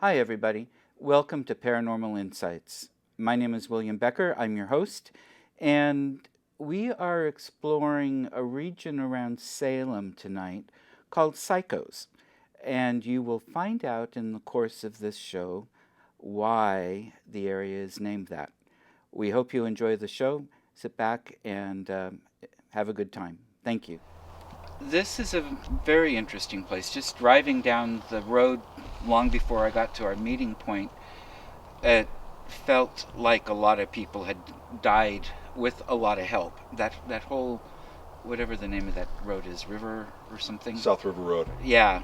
Hi, everybody. Welcome to Paranormal Insights. My name is William Becker. I'm your host, and we are exploring a region around Salem tonight called Psychos. And you will find out in the course of this show why the area is named that. We hope you enjoy the show. Sit back and have a good time. Thank you. This is a very interesting place. Just driving down the road long before I got to our meeting point, it felt like a lot of people had died with a lot of help. That whole, whatever the name of that road is, River or something? South River Road. Yeah.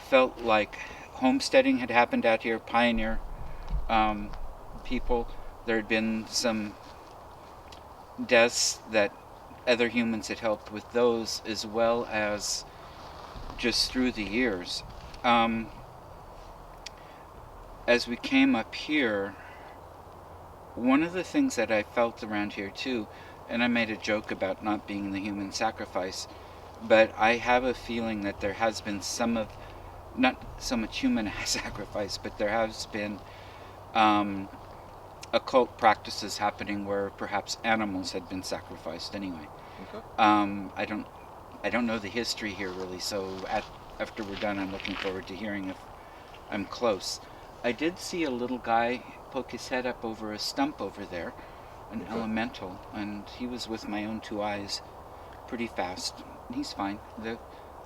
Felt like homesteading had happened out here, pioneer people. There had been some deaths that other humans had helped with those, as well as just through the years. As we came up here, one of the things that I felt around here too, and I made a joke about not being the human sacrifice, but I have a feeling that there has been some of, not so much human sacrifice, but there has been occult practices happening where perhaps animals had been sacrificed anyway. Okay. I don't know the history here really, so after we're done, I'm looking forward to hearing if I'm close. I did see a little guy poke his head up over a stump over there, an elemental, and he was with my own two eyes pretty fast. He's fine.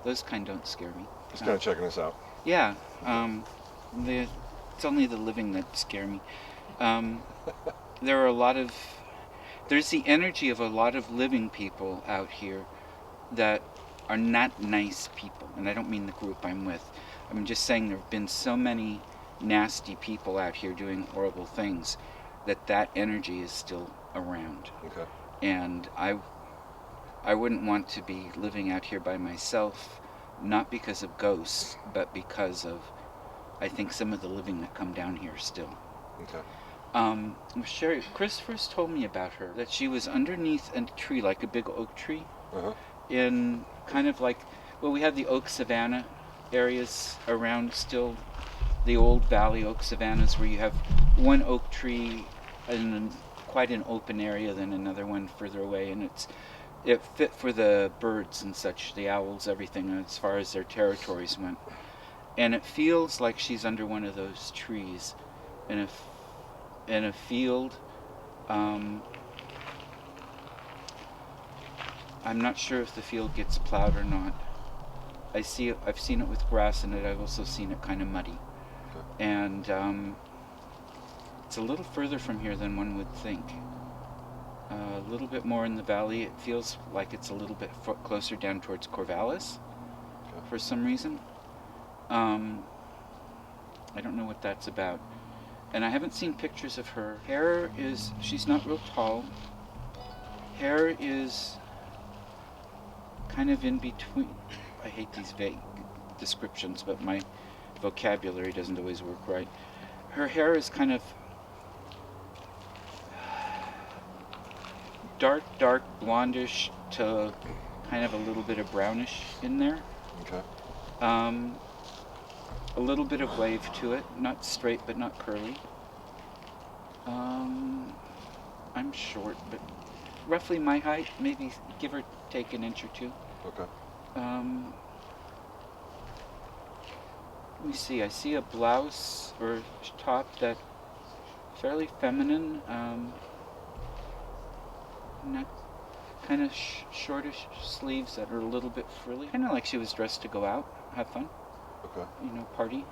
Those kind don't scare me. Just kind of checking us out. Yeah. It's only the living that scare me. There are there's the energy of a lot of living people out here that are not nice people. And I don't mean the group I'm with. I'm just saying there have been so many nasty people out here doing horrible things that energy is still around. Okay. And I wouldn't want to be living out here by myself, not because of ghosts, but because of, I think, some of the living that come down here still. Okay. Sherry, Chris first told me about her, that she was underneath a tree, like a big oak tree, in kind of like, well, we have the oak savanna areas around still, the old valley oak savannas, where you have one oak tree in quite an open area, then another one further away, and it fit for the birds and such, the owls, everything, as far as their territories went. And it feels like she's under one of those trees in a field. I'm not sure if the field gets plowed or not. I've seen it with grass in it. I've also seen it kind of muddy. Okay. And it's a little further from here than one would think. A little bit more in the valley. It feels like it's a little bit closer down towards Corvallis for some reason. I don't know what that's about. And I haven't seen pictures of her. She's not real tall. Hair is kind of in between. I hate these vague descriptions, but my vocabulary doesn't always work right. Her hair is kind of dark blondish to kind of a little bit of brownish in there. Okay. A little bit of wave to it, not straight but not curly. I'm short, but roughly my height, maybe give or take an inch or two. Okay. Let me see, I see a blouse or top that fairly feminine, kind of shortish sleeves that are a little bit frilly. Kind of like she was dressed to go out, have fun. Okay. Party.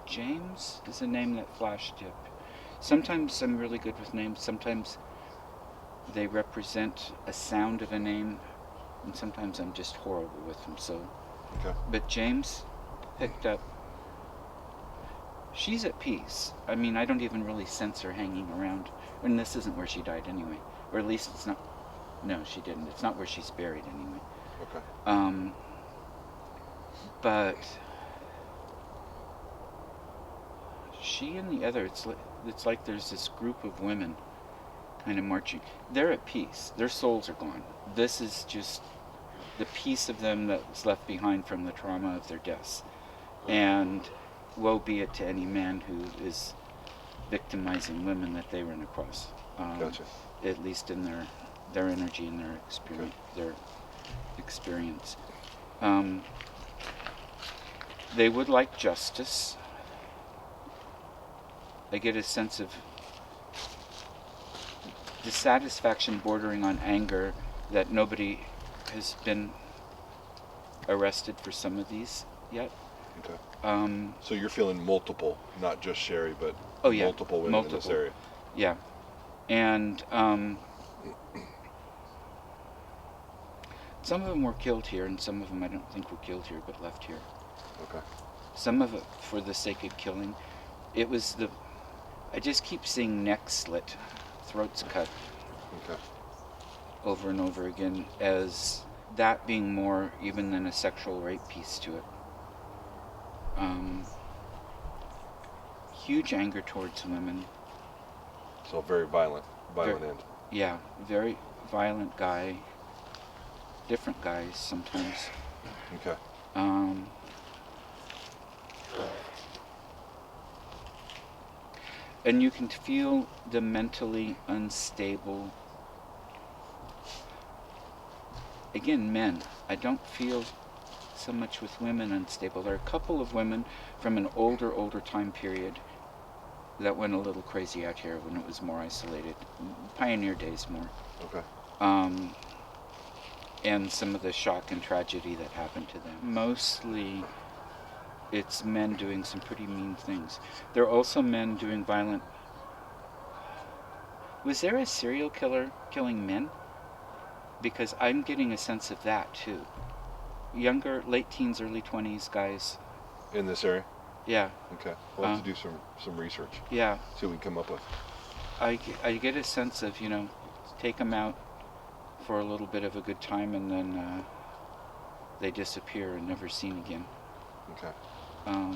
James is a name that flashed up. Sometimes I'm really good with names. Sometimes they represent a sound of a name, and sometimes I'm just horrible with them. So, okay. But James picked up. She's at peace. I mean, I don't even really sense her hanging around. And this isn't where she died anyway, or at least it's not. No, she didn't. It's not where she's buried anyway. Okay. But she and the other, it's like there's this group of women kind of marching. They're at peace. Their souls are gone. This is just the piece of them that was left behind from the trauma of their deaths. And woe be it to any man who is victimizing women that they run across. Gotcha. At least in their energy and their experience. Okay. Their experience. They would like justice. I get a sense of dissatisfaction bordering on anger that nobody has been arrested for some of these yet. Okay. So you're feeling multiple, not just Sherry, but multiple women in this area. Yeah. And some of them were killed here, and some of them I don't think were killed here, but left here. Okay. Some of it for the sake of killing. It was I just keep seeing necks slit, throats cut. Okay. Over and over again, as that being more even than a sexual rape piece to it. Huge anger towards women. So very violent end. Yeah, very violent guy. Different guys sometimes. Okay. And you can feel the mentally unstable. Again, men. I don't feel so much with women unstable. There are a couple of women from an older time period that went a little crazy out here when it was more isolated. Pioneer days more. Okay. And some of the shock and tragedy that happened to them. Mostly it's men doing some pretty mean things. There are also men doing violent... Was there a serial killer killing men? Because I'm getting a sense of that too. Younger, late teens, early 20s guys. In this area? Yeah. Okay. We'll have to do some research. Yeah. See what we can come up with. I get a sense of, take them out for a little bit of a good time and then they disappear and never seen again. Okay.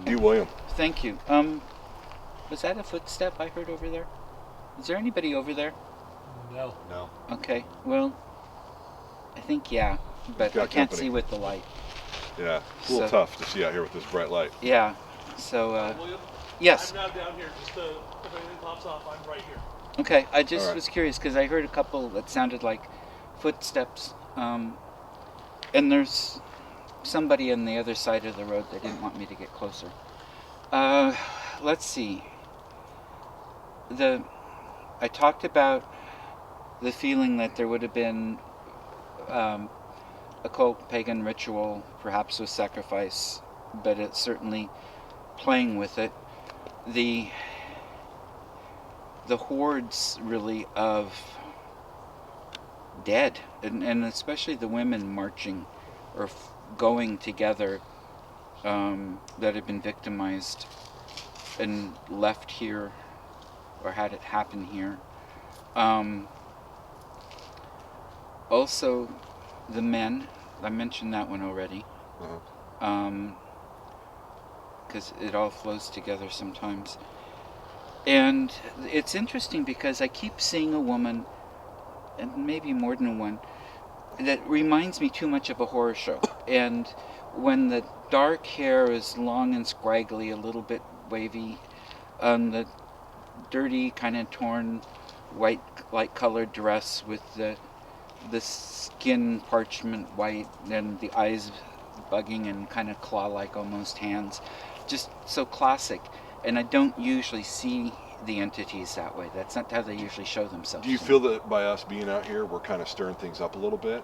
You, William. Thank you. Was that a footstep I heard over there? Is there anybody over there? No. No. Okay. Well, I think yeah, but I can't see with the light. Yeah, it's a little tough to see out here with this bright light. Yeah. So, William, yes. I'm now down here. Just if anything pops off, I'm right here. Okay. I just was curious because I heard a couple that sounded like footsteps, and there's somebody on the other side of the road that didn't want me to get closer. Let's see. I talked about the feeling that there would have been occult pagan ritual, perhaps with sacrifice, but it's certainly playing with it. The hordes, really, of dead, and especially the women marching or going together that had been victimized and left here or had it happen here. Also, the men, I mentioned that one already, because it all flows together sometimes. And it's interesting because I keep seeing a woman, and maybe more than one, that reminds me too much of a horror show. And when the dark hair is long and scraggly, a little bit wavy, the dirty, kind of torn, white, light-colored dress with the skin parchment white and the eyes bugging and kind of claw-like almost hands. Just so classic. And I don't usually see the entities that way. That's not how they usually show themselves. Do you feel that by us being out here, we're kind of stirring things up a little bit?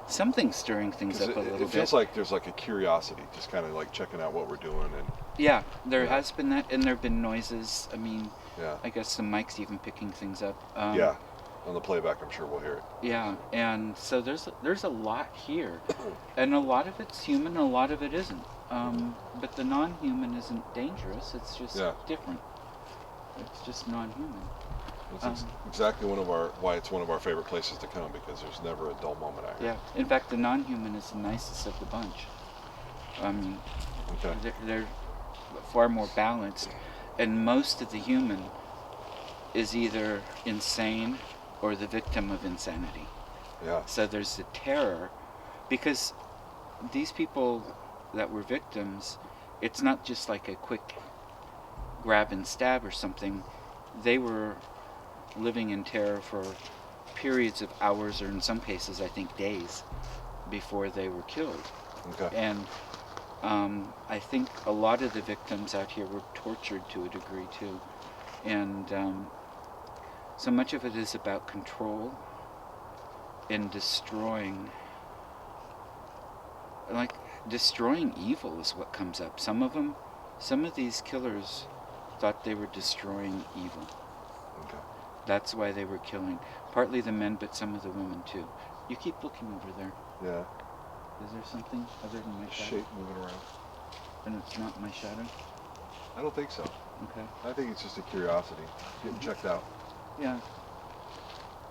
Something's stirring things up a little bit. It feels like there's like a curiosity, just kind of like checking out what we're doing. And yeah, there has been that, and there have been noises. I mean, yeah. I guess the mic's even picking things up. Yeah, on the playback, I'm sure we'll hear it. Yeah, and so there's a lot here, and a lot of it's human, and a lot of it isn't. But the non-human isn't dangerous. It's just different. It's just non-human. It's exactly why it's one of our favorite places to come, because there's never a dull moment out here. Yeah. In fact, the non-human is the nicest of the bunch. They're far more balanced, and most of the human is either insane or the victim of insanity. Yeah. So there's the terror, because these people that were victims, it's not just like a quick grab and stab or something. They were living in terror for periods of hours, or in some cases, I think days, before they were killed. Okay. And I think a lot of the victims out here were tortured to a degree too. And so much of it is about control and destroying evil is what comes up. Some of these killers thought they were destroying evil. Okay. That's why they were killing. Partly the men, but some of the women too. You keep looking over there. Yeah. Is there something other than my shadow? Shape moving around. And it's not my shadow? I don't think so. Okay. I think it's just a curiosity. Getting checked out. Yeah.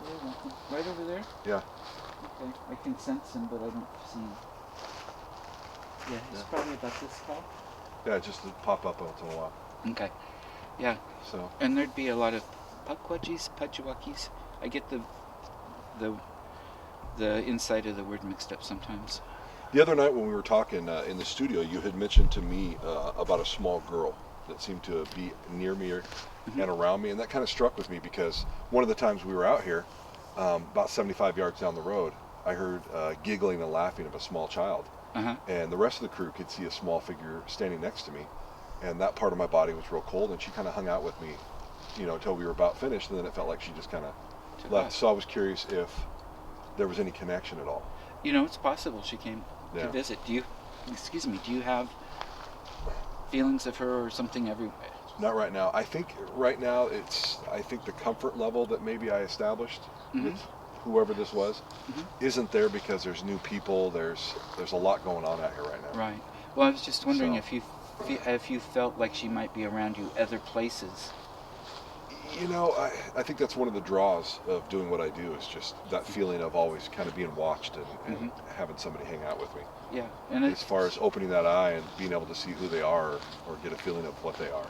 You're welcome. Right over there? Yeah. Okay. I can sense him, but I don't see him. Yeah, he's probably about this tall. Yeah, just to pop up once in a while. Okay. Yeah. So. And there'd be a lot of Pudgewakis. I get the inside of the word mixed up sometimes. The other night when we were talking in the studio, you had mentioned to me about a small girl that seemed to be near me and around me, and that kind of struck with me because one of the times we were out here, about 75 yards down the road, I heard giggling and laughing of a small child. And the rest of the crew could see a small figure standing next to me, and that part of my body was real cold, and she kind of hung out with me, until we were about finished, and then it felt like she just kind of left. So I was curious if there was any connection at all. It's possible she came to visit. Do you have feelings of her or something everywhere? Not right now. I think right now I think the comfort level that maybe I established with whoever this was isn't there because there's new people. There's a lot going on out here right now. Right. Well, I was just wondering if you felt like she might be around you other places. I think that's one of the draws of doing what I do is just that feeling of always kind of being watched and having somebody hang out with me. Yeah. And as far as opening that eye and being able to see who they are or get a feeling of what they are.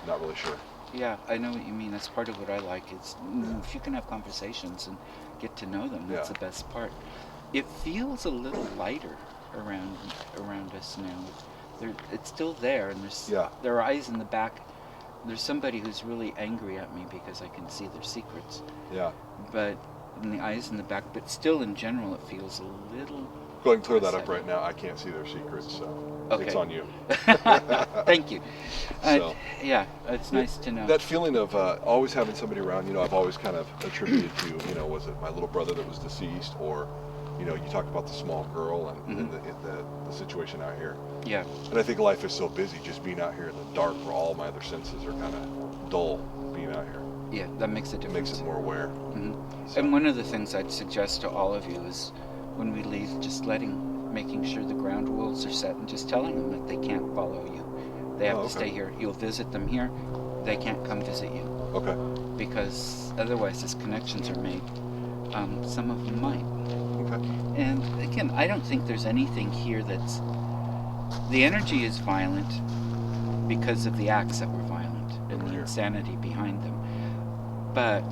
Not really sure. Yeah, I know what you mean. That's part of what I like. Is if you can have conversations and get to know them, that's the best part. It feels a little lighter around us now. It's still there, and there are eyes in the back. There's somebody who's really angry at me because I can see their secrets. Yeah. But in the eyes in the back, but still in general, it feels a little. Go ahead and clear that up right now. I can't see their secrets, so it's on you. Thank you. So, it's nice to know. That feeling of always having somebody around, I've always kind of attributed to, was it my little brother that was deceased, or, you talked about the small girl and the situation out here. Yeah. And I think life is so busy, just being out here in the dark where all my other senses are kind of dull being out here. Yeah, that makes a difference. It makes it more aware. So. And one of the things I'd suggest to all of you is when we leave, just making sure the ground rules are set and just telling them that they can't follow you. They have to stay here. You'll visit them here. They can't come visit you. Okay. Because otherwise, as connections are made, some of them might. Okay. And again, I don't think there's anything here that's... The energy is violent because of the acts that were violent and the insanity behind them. But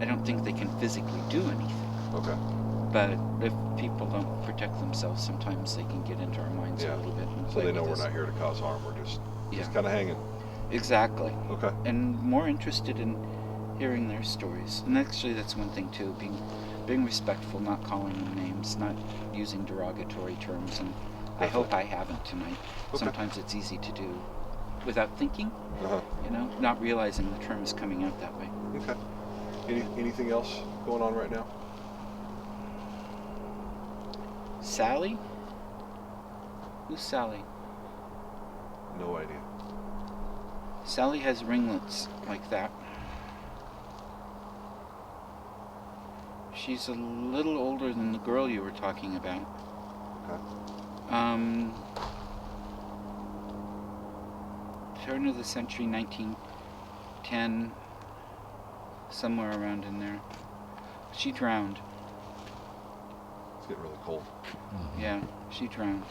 I don't think they can physically do anything. Okay. But if people don't protect themselves, sometimes they can get into our minds a little bit. And so they know we're not here to cause harm. We're just kind of hanging. Exactly. Okay. And more interested in hearing their stories. And actually, that's one thing too: being respectful, not calling them names, not using derogatory terms. And I hope I haven't tonight. Okay. Sometimes it's easy to do without thinking. Not realizing the term is coming out that way. Okay. Anything else going on right now? Sally? Who's Sally? No idea. Sally has ringlets like that. She's a little older than the girl you were talking about. Okay. Turn of the century, 1910, somewhere around in there. She drowned. It's getting really cold. Yeah, she drowned.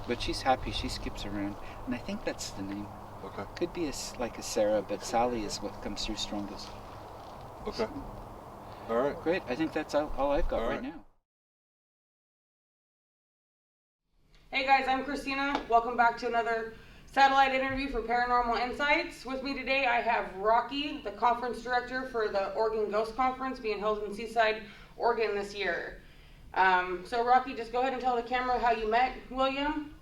But she's happy. She skips around, and I think that's the name. Okay. Could be like a Sarah, but Sally is what comes through strongest. Okay. All right. Great. I think that's all I've got right now. Hey guys, I'm Kristina. Welcome back to another satellite interview for Paranormal Insights. With me today I have Rocky, the conference director for the Oregon Ghost Conference being held in Seaside, Oregon this year. So Rocky, just go ahead and tell the camera how you met William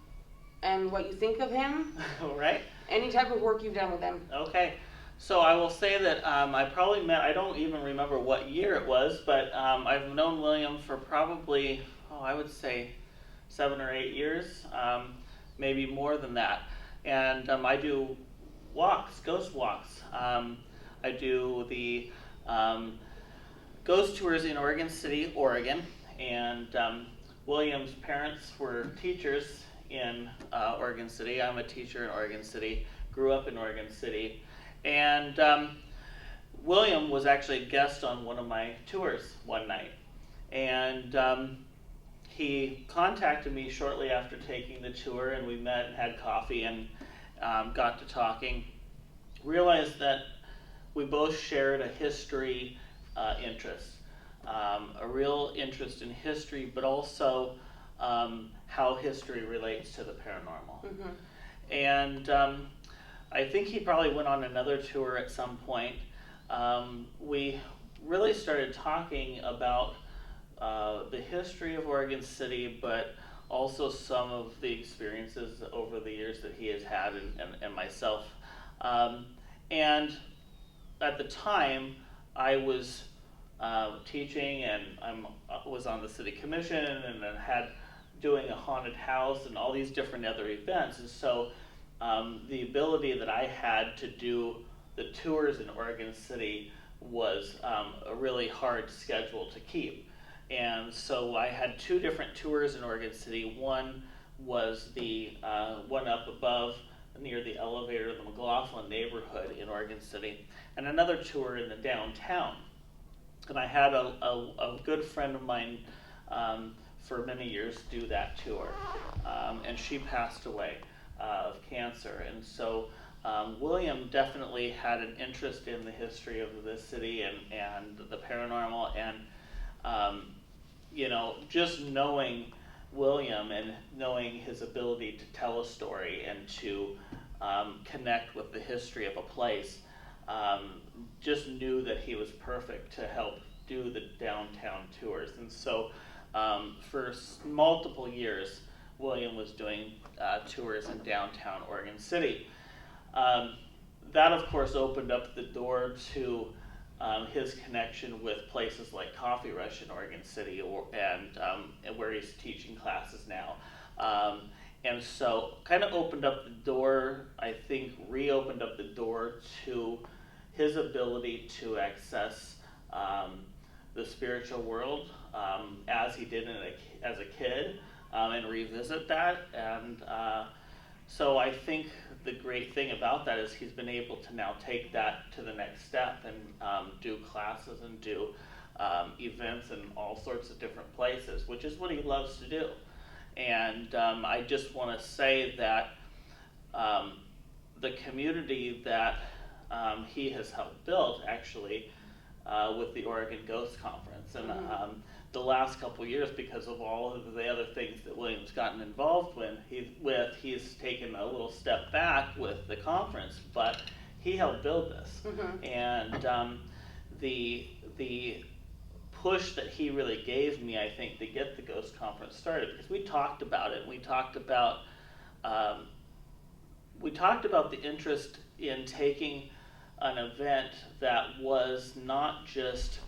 and what you think of him. All right. Any type of work you've done with him. Okay. So I will say that I probably met, I don't even remember what year it was, but I've known William for probably, I would say 7 or 8 years, maybe more than that. And I do walks, ghost walks. I do the ghost tours in Oregon City, Oregon. And William's parents were teachers in Oregon City. I'm a teacher in Oregon City, grew up in Oregon City. And William was actually a guest on one of my tours one night. And he contacted me shortly after taking the tour, and we met and had coffee and got to talking. Realized that we both shared a history interest, a real interest in history, but also how history relates to the paranormal. Mm-hmm. And I think he probably went on another tour at some point. We really started talking about the history of Oregon City, but also some of the experiences over the years that he has had and myself. And at the time, I was teaching, and I was on the city commission, and I had doing a haunted house and all these different other events. And so the ability that I had to do the tours in Oregon City was a really hard schedule to keep. And so I had 2 different tours in Oregon City. One was the one up above near the elevator of the McLaughlin neighborhood in Oregon City, and another tour in the downtown. And I had a good friend of mine for many years do that tour, and she passed away of cancer. And so William definitely had an interest in the history of the city and the paranormal, and just knowing William and knowing his ability to tell a story and to connect with the history of a place, just knew that he was perfect to help do the downtown tours. And so for multiple years, William was doing tours in downtown Oregon City. That, of course, opened up the door to his connection with places like Coffee Rush in Oregon City, and where he's teaching classes now. And so kind of opened up the door, I think reopened up the door to his ability to access the spiritual world as he did as a kid, and revisit that. And so I think the great thing about that is he's been able to now take that to the next step and do classes and do events in all sorts of different places, which is what he loves to do. And I just want to say that the community that he has helped build, actually, with the Oregon Ghost Conference, and the last couple years, because of all of the other things that William's gotten involved with, he's taken a little step back with the conference, but he helped build this. Mm-hmm. And the push that he really gave me, I think, to get the Ghost Conference started, because we talked about it. We talked about the interest in taking an event that was not just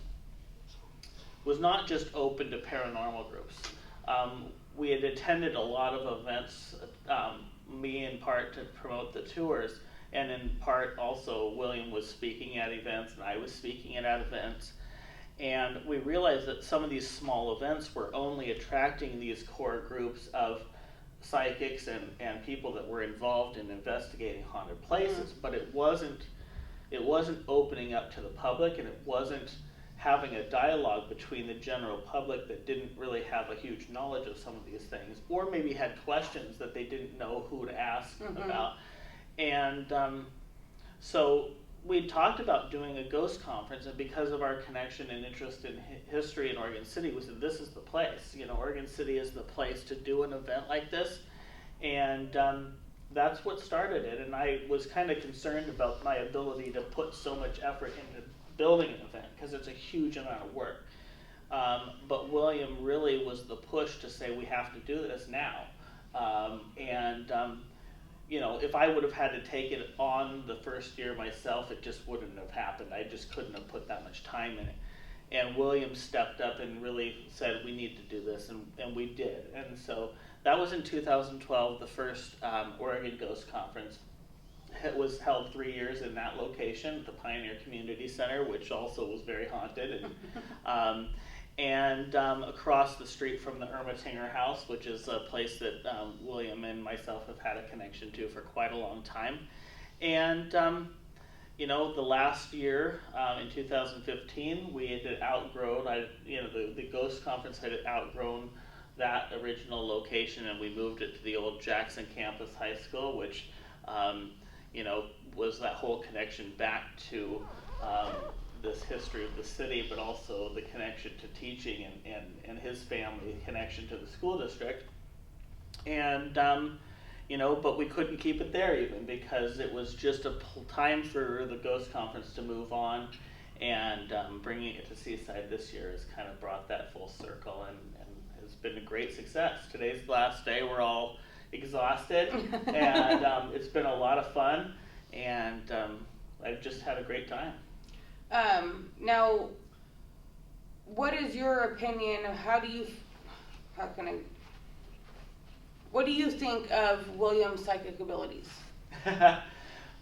open to paranormal groups. We had attended a lot of events, me in part to promote the tours, and in part also William was speaking at events and I was speaking at events. And we realized that some of these small events were only attracting these core groups of psychics and people that were involved in investigating haunted places, but it wasn't opening up to the public, and it wasn't having a dialogue between the general public that didn't really have a huge knowledge of some of these things, or maybe had questions that they didn't know who to ask about. And so we talked about doing a ghost conference, and because of our connection and interest in history in Oregon City, we said this is the place. Oregon City is the place to do an event like this, and that's what started it. And I was kind of concerned about my ability to put so much effort into building an event because it's a huge amount of work. But William really was the push to say we have to do this now. If I would have had to take it on the first year myself, it just wouldn't have happened. I just couldn't have put that much time in it. And William stepped up and really said, we need to do this, and we did. And so that was in 2012, the first Oregon Ghost Conference. It was held 3 years in that location, the Pioneer Community Center, which also was very haunted. And across the street from the Ermatinger House, which is a place that William and myself have had a connection to for quite a long time. And, the last year, in 2015, we had outgrown, the Ghost Conference had outgrown that original location, and we moved it to the old Jackson Campus High School, which, was that whole connection back to this history of the city, but also the connection to teaching and his family connection to the school district. And, but we couldn't keep it there even because it was just a time for the Ghost Conference to move on, and bringing it to Seaside this year has kind of brought that full circle and has been a great success. Today's the last day. We're all exhausted, and it's been a lot of fun, and I've just had a great time. Now, what is your opinion of what do you think of William's psychic abilities?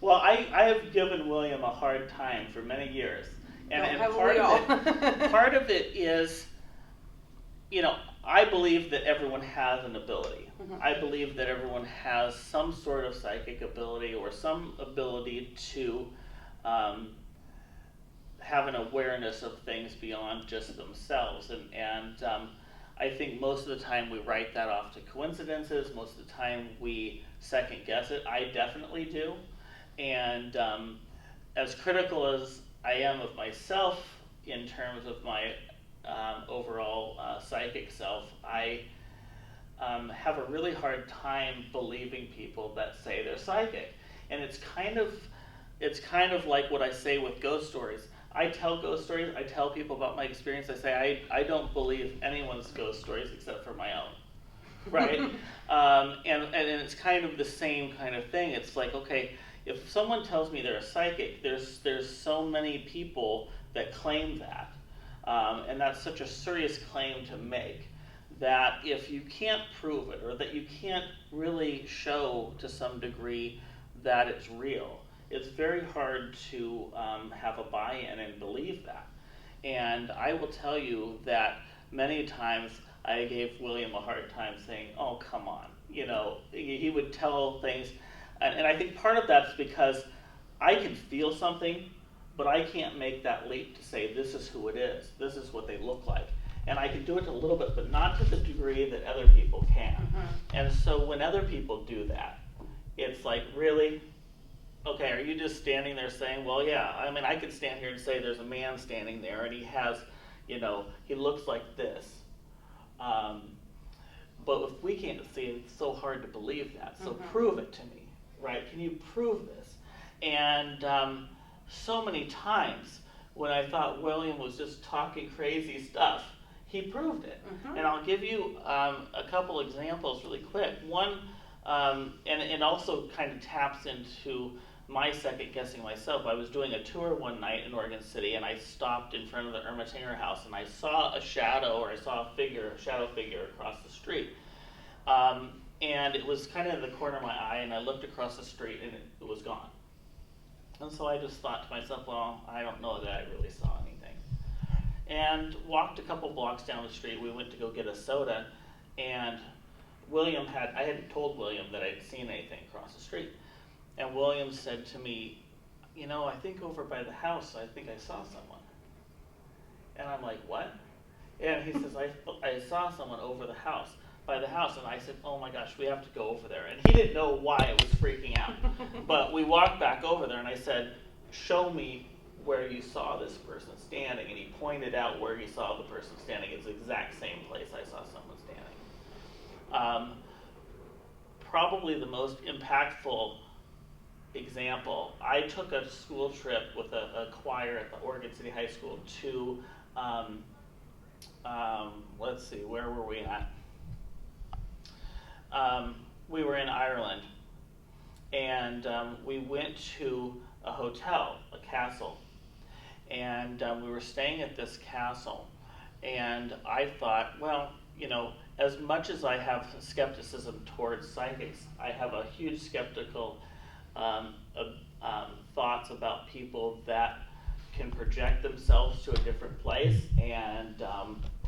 Well, I have given William a hard time for many years. And part of it is, I believe that everyone has an ability. Mm-hmm. I believe that everyone has some sort of psychic ability or some ability to have an awareness of things beyond just themselves. And I think most of the time we write that off to coincidences. Most of the time we second guess it. I definitely do. And as critical as I am of myself in terms of my overall psychic self, I have a really hard time believing people that say they're psychic. And it's kind of like what I say with ghost stories. I tell ghost stories, I tell people about my experience, I say I don't believe anyone's ghost stories except for my own, right? And it's kind of the same kind of thing. It's like, okay, if someone tells me they're a psychic, there's so many people that claim that, and that's such a serious claim to make, that if you can't prove it, or that you can't really show to some degree that it's real, it's very hard to have a buy-in and believe that. And I will tell you that many times I gave William a hard time saying, oh, come on. He would tell things, and I think part of that's because I can feel something, but I can't make that leap to say this is who it is, this is what they look like. And I can do it a little bit, but not to the degree that other people can. Mm-hmm. And so when other people do that, it's like, really? Okay, are you just standing there saying, well, yeah, I mean, I could stand here and say there's a man standing there and he has, he looks like this. But if we can't see it, it's so hard to believe that. So mm-hmm. Prove it to me, right? Can you prove this? And so many times when I thought William was just talking crazy stuff, he proved it. Mm-hmm. And I'll give you a couple examples really quick. One, and also kind of taps into my second guessing myself. I was doing a tour one night in Oregon City, and I stopped in front of the Ermatinger House, and I saw a shadow, or I saw a shadow figure across the street. And it was kind of in the corner of my eye, and I looked across the street, and it was gone. And so I just thought to myself, well, I don't know that I really saw anything. And walked a couple blocks down the street. We went to go get a soda, and I hadn't told William that I'd seen anything across the street. And William said to me, I think over by the house, I think I saw someone. And I'm like, what? And he says, I saw someone by the house. And I said, oh my gosh, we have to go over there. And he didn't know why I was freaking out. But we walked back over there, and I said, show me where you saw this person standing. And he pointed out where he saw the person standing. It's the exact same place I saw someone standing. Probably the most impactful example, I took a school trip with a choir at the Oregon City High School to, let's see, where were we at? We were in Ireland, and we went to a hotel, a castle, and we were staying at this castle, and I thought, well, you know, as much as I have skepticism towards psychics, I have a huge skeptical thoughts about people that can project themselves to a different place and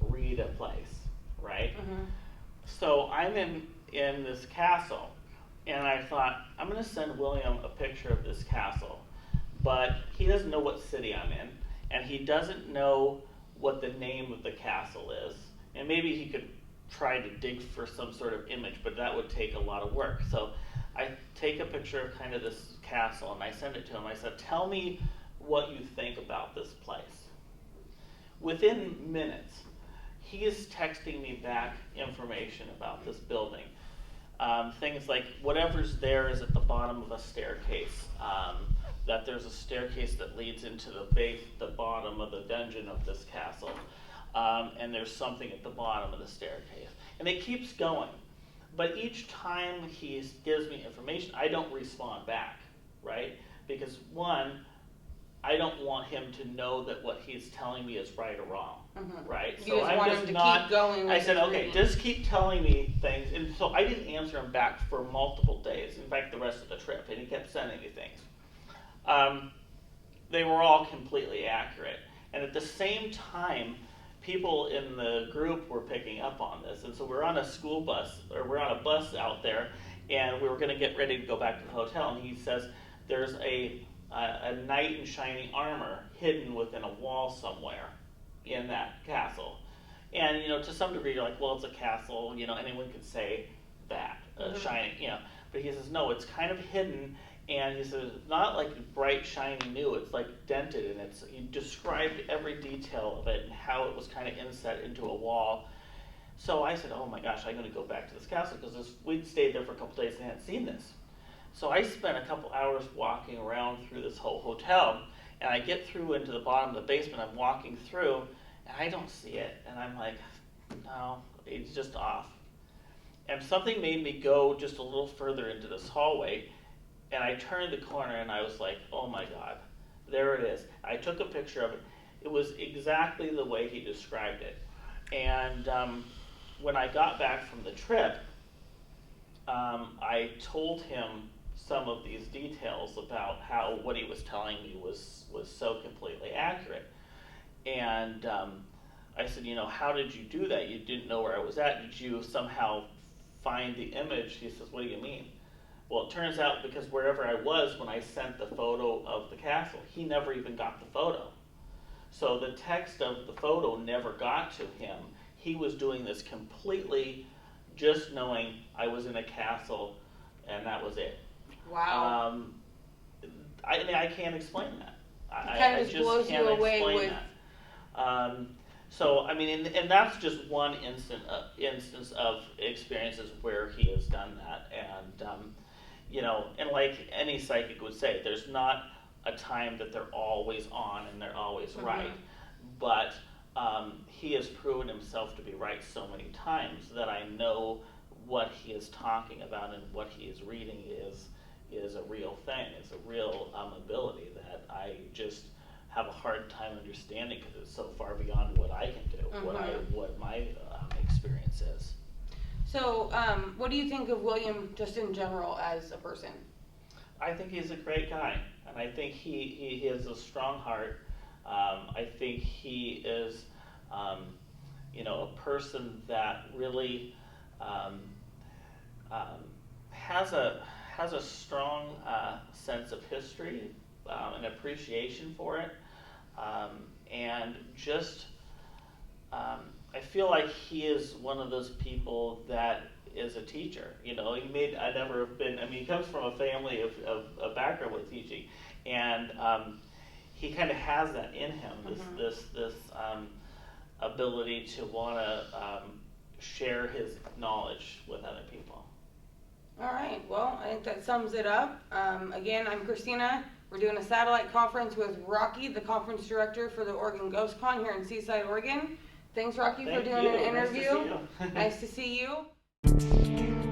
read a place, right? Mm-hmm. So I'm in this castle, and I thought, I'm going to send William a picture of this castle, but he doesn't know what city I'm in, and he doesn't know what the name of the castle is, and maybe he could try to dig for some sort of image, but that would take a lot of work. So I take a picture of kind of this castle, and I send it to him. I said, tell me what you think about this place. Within minutes, he is texting me back information about this building. Things like whatever's there is at the bottom of a staircase, that there's a staircase that leads into the bottom of the dungeon of this castle, and there's something at the bottom of the staircase. And it keeps going. But each time he gives me information, I don't respond back, right? Because one, I don't want him to know that what he's telling me is right or wrong, right? You just want him to keep going with I said, his okay, reading. just keep telling me things. And so I didn't answer him back for multiple days. In fact, the rest of the trip, and he kept sending me things. They were all completely accurate. And at the same time, people in the group were picking up on this. And so we're on a school bus, or we're on a bus out there, and we were going to get ready to go back to the hotel. And he says, there's a knight in shining armor hidden within a wall somewhere in that castle. And, you know, to some degree, you're like, well, it's a castle, you know, anyone could say that, shining, you know. But he says, no, it's kind of hidden. And he says, it's not like bright, shiny new, it's like dented, and he described every detail of it and how it was kind of inset into a wall. So I said, oh my gosh, I'm going to go back to this castle, because we'd stayed there for a couple days and hadn't seen this. So I spent a couple hours walking around through this whole hotel, and I get through into the bottom of the basement. I'm walking through, and I don't see it. And I'm like, no, it's just off. And something made me go just a little further into this hallway, and I turned the corner, and I was like, oh my God, there it is. I took a picture of it. It was exactly the way he described it. And when I got back from the trip, I told him some of these details about how what he was telling me was so completely accurate. And I said, you know, how did you do that? You didn't know where I was at. Did you somehow find the image? He says, what do you mean? Well, it turns out because wherever I was when I sent the photo of the castle, he never even got the photo. So the text of the photo never got to him. He was doing this completely just knowing I was in a castle, and that was it. Wow. I mean, I can't explain that. It just blows you away with. So I mean, and that's just one instance of experiences where he has done that, and you know, and like any psychic would say, there's not a time that they're always on and they're always right, but he has proven himself to be right so many times that I know what he is talking about and what he is reading is a real thing. It's a real ability that I just have a hard time understanding because it's so far beyond what I can do, what my experience is. So, what do you think of William just in general as a person? I think he's a great guy, and I think he has a strong heart. I think he is, you know, a person that really has a strong sense of history, an appreciation for it, and just I feel like he is one of those people that is a teacher. I never have been. I mean, he comes from a family of a background with teaching, and he kind of has that in him. This ability to want to share his knowledge with other people. All right, well, I think that sums it up. Again, I'm Kristina. We're doing a satellite conference with Rocky, the conference director for the Oregon Ghost Con here in Seaside, Oregon. Thanks, Rocky, for doing an interview. Nice to see you.